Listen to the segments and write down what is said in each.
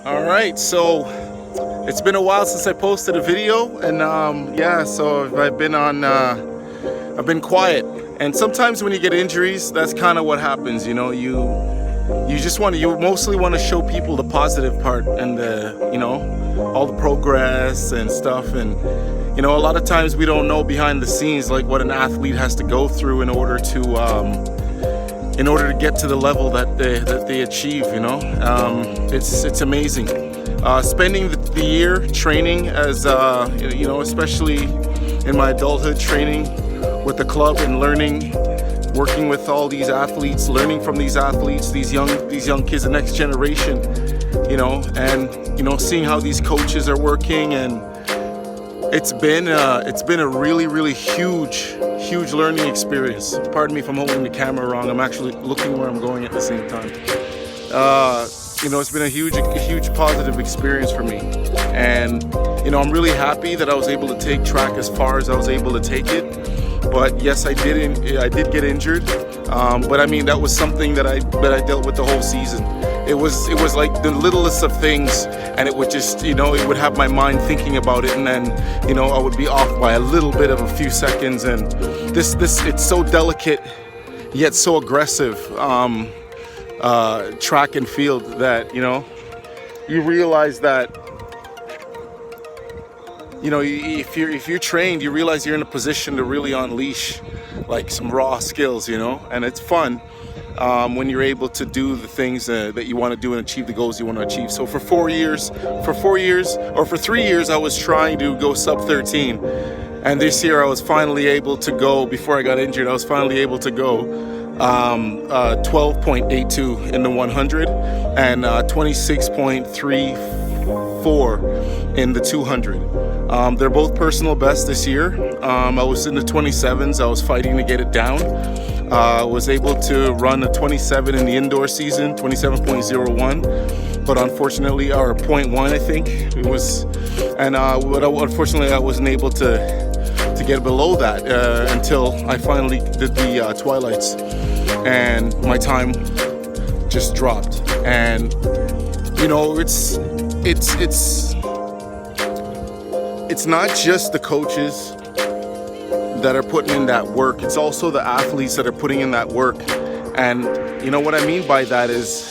All right, so it's been a while since I posted a video, and yeah, so I've been quiet. And sometimes when you get injuries, that's kind of what happens. You just you mostly want to show people the positive part and all the progress and stuff. And a lot of times we don't know behind the scenes like what an athlete has to go through in order to get to the level that they achieve. It's amazing. Spending the year training as especially in my adulthood, training with the club and learning, working with all these athletes, learning from these athletes, these young kids, the next generation, and seeing how these coaches are working. And it's been a really huge learning experience. Pardon me if I'm holding the camera wrong. I'm actually looking where I'm going at the same time. It's been a huge positive experience for me, and I'm really happy that I was able to take track as far as I was able to take it. But yes, I did get injured, but I mean that was something that I dealt with the whole season. It was like the littlest of things, and it would just it would have my mind thinking about it, and then I would be off by a little bit of a few seconds. And this it's so delicate yet so aggressive, track and field, that you realize that if you're trained, you realize you're in a position to really unleash like some raw skills, and it's fun when you're able to do the things that you want to do and achieve the goals you want to achieve. So for 3 years, I was trying to go sub 13, and this year I was finally able to go. Before I got injured, I was finally able to go 12.82 in the 100 and 26.34 in the 200. They're both personal best this year. I was in the 27s. I was fighting to get it down. I was able to run a 27 in the indoor season, 27.01, but unfortunately, or 0.1, I think it was, and unfortunately, I wasn't able to get below that until I finally did the twilights, and my time just dropped. And it's not just the coaches that are putting in that work, it's also the athletes that are putting in that work. And what I mean by that is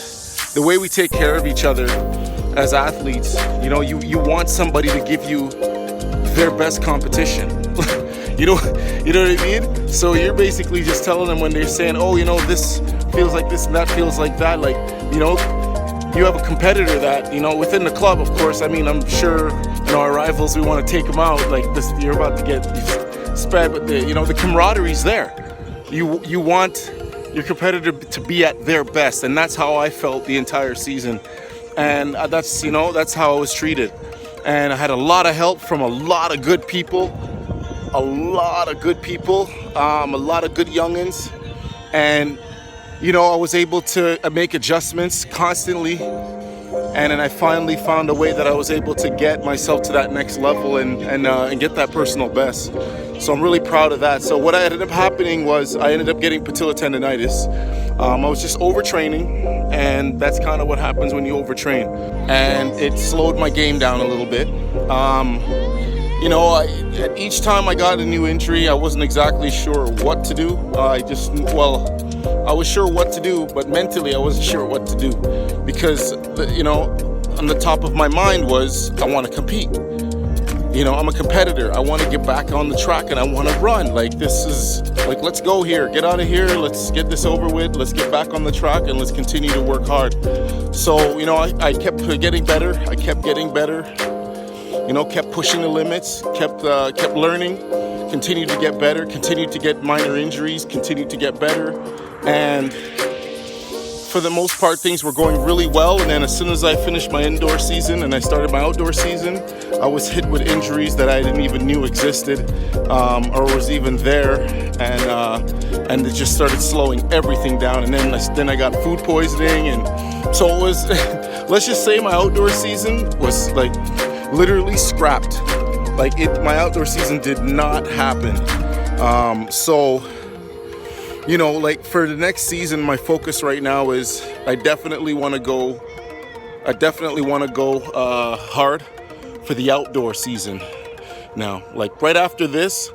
the way we take care of each other as athletes. You want somebody to give you their best competition. you know what I mean? So you're basically just telling them when they're saying, oh, this feels like this and that feels like that, like, you have a competitor that, within the club, of course. I mean, I'm sure, our rivals, we want to take them out. Like this, you're about to get sped, but the camaraderie's there. You want your competitor to be at their best, and that's how I felt the entire season. And that's how I was treated. And I had a lot of help from a lot of good people, a lot of good youngins, and I was able to make adjustments constantly, and then I finally found a way that I was able to get myself to that next level and get that personal best. So I'm really proud of that. So what ended up happening was I ended up getting patella tendonitis. I was just overtraining, and that's kind of what happens when you overtrain, and it slowed my game down a little bit. Each time I got a new injury, I wasn't exactly sure what to do. I was sure what to do, but mentally I wasn't sure what to do, because on the top of my mind was I want to compete. I'm a competitor. I want to get back on the track and I want to run. Like, this is like, let's go here, get out of here, let's get this over with, let's get back on the track and let's continue to work hard. So I kept getting better. I kept getting better. Kept pushing the limits, kept learning, continued to get better, continued to get minor injuries, continued to get better. And for the most part, things were going really well. And then as soon as I finished my indoor season and I started my outdoor season, I was hit with injuries that I didn't even knew existed or was even there. And it just started slowing everything down. And then I got food poisoning. And so it was, let's just say my outdoor season was like literally scrapped. My outdoor season did not happen. For the next season, my focus right now is I definitely want to go I definitely want to go hard for the outdoor season now. Like right after this,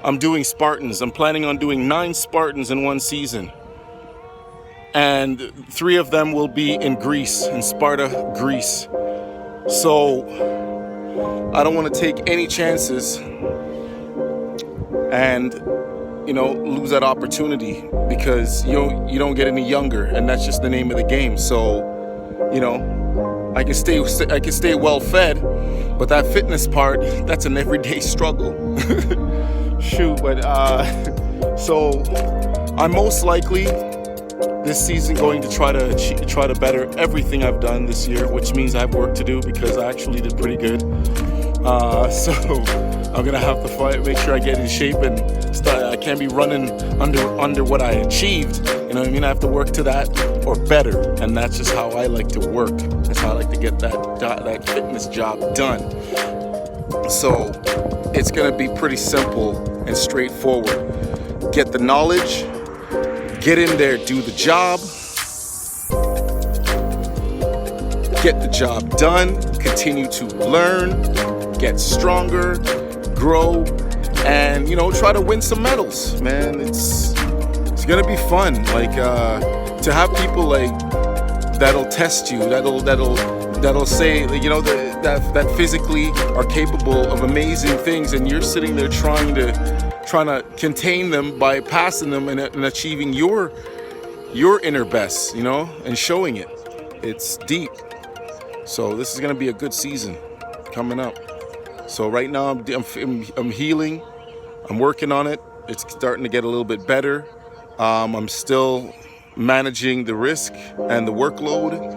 I'm doing Spartans. I'm planning on doing 9 Spartans in one season. And 3 of them will be in Greece, in Sparta, Greece. So I don't want to take any chances and, you know, lose that opportunity, because you don't get any younger, and that's just the name of the game. So, you know, I can stay well fed, but that fitness part, that's an everyday struggle. Shoot, but so I'm most likely this season going to try to better everything I've done this year, which means I have work to do because I actually did pretty good. So I'm gonna have to make sure I get in shape and start. I can't be running under what I achieved. You know what I mean? I have to work to that or better, and that's just how I like to work. That's how I like to get that fitness job done. So it's gonna be pretty simple and straightforward. Get the knowledge, get in there, do the job, get the job done, continue to learn, get stronger, grow, and, you know, try to win some medals, man. It's gonna be fun. Like to have people like that'll test you, that'll say, you know, that physically are capable of amazing things, and you're sitting there trying to contain them by passing them and achieving your inner best, you know, and showing it. It's deep. So this is gonna be a good season coming up. So right now I'm healing. I'm working on it. It's starting to get a little bit better. I'm still managing the risk and the workload.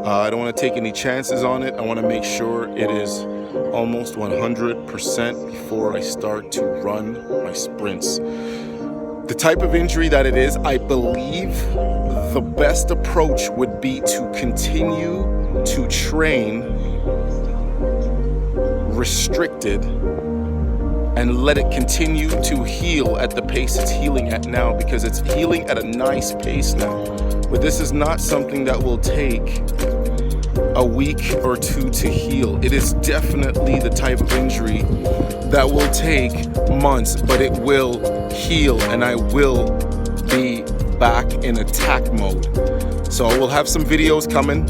I don't want to take any chances on it. I want to make sure it is almost 100% before I start to run my sprints. The type of injury that it is, I believe the best approach would be to continue to train restricted and let it continue to heal at the pace it's healing at now, because it's healing at a nice pace now. But this is not something that will take a week or 2 to heal. It is definitely the type of injury that will take months, but it will heal, and I will be back in attack mode. So I will have some videos coming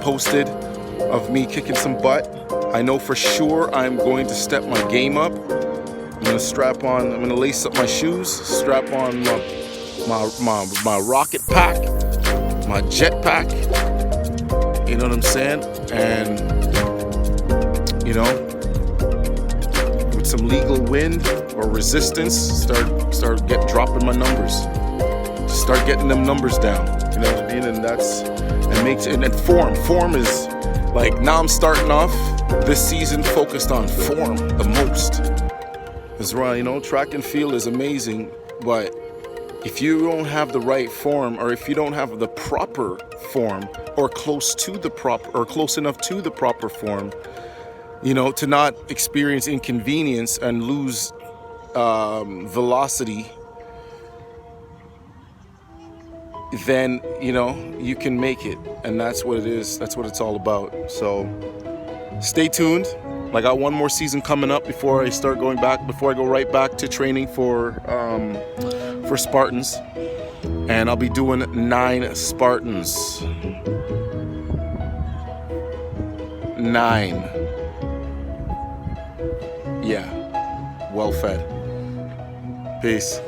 posted of me kicking some butt. I know for sure I'm going to step my game up. I'm gonna lace up my shoes, strap on my rocket pack, my jet pack, you know what I'm saying? And, you know, with some legal wind or resistance, dropping my numbers. Start getting them numbers down, you know what I mean? And form is like, now I'm starting off this season focused on form the most. Because, you know, track and field is amazing, but if you don't have the right form, or if you don't have the proper form, or close enough to the proper form, you know, to not experience inconvenience and lose velocity, then, you know, you can make it. And that's what it is. That's what it's all about. So stay tuned. I got one more season coming up before I go right back to training for Spartans. And I'll be doing 9 Spartans. 9. Yeah. Well fed. Peace.